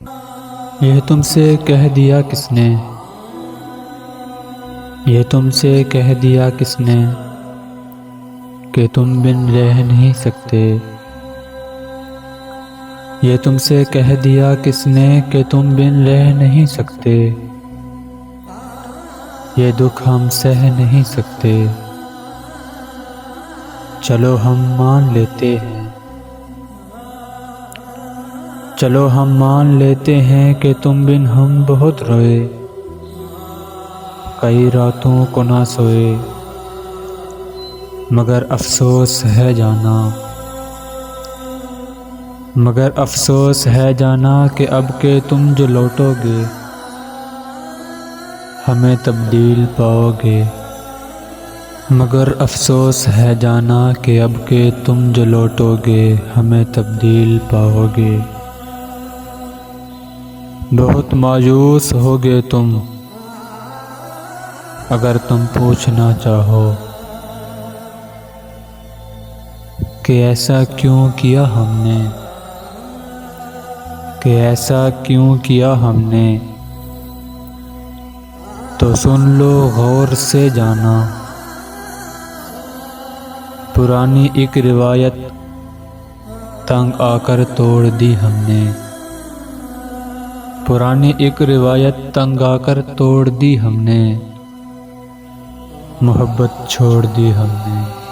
यह तुमसे कह दिया किसने, यह तुमसे कह दिया किसने कि तुम बिन रह नहीं सकते। यह तुमसे कह दिया किसने कि तुम बिन रह नहीं सकते। ये दुख हम सह नहीं सकते। चलो हम मान लेते हैं, चलो हम मान लेते हैं कि तुम बिन हम बहुत रोए। कई रातों को ना सोए, मगर अफसोस है जाना, मगर अफसोस है जाना कि अब के तुम जो लौटोगे हमें तब्दील पाओगे। मगर अफसोस है जाना कि अब के तुम जो लौटोगे हमें तब्दील पाओगे। बहुत मायूस होगे तुम अगर तुम पूछना चाहो कि ऐसा क्यों किया हमने, कि ऐसा क्यों किया हमने। तो सुन लो गौर से जाना, पुरानी एक रिवायत तंग आकर तोड़ दी हमने। पुरानी एक रिवायत तंग आकर तोड़ दी हमने, मोहब्बत छोड़ दी हमने।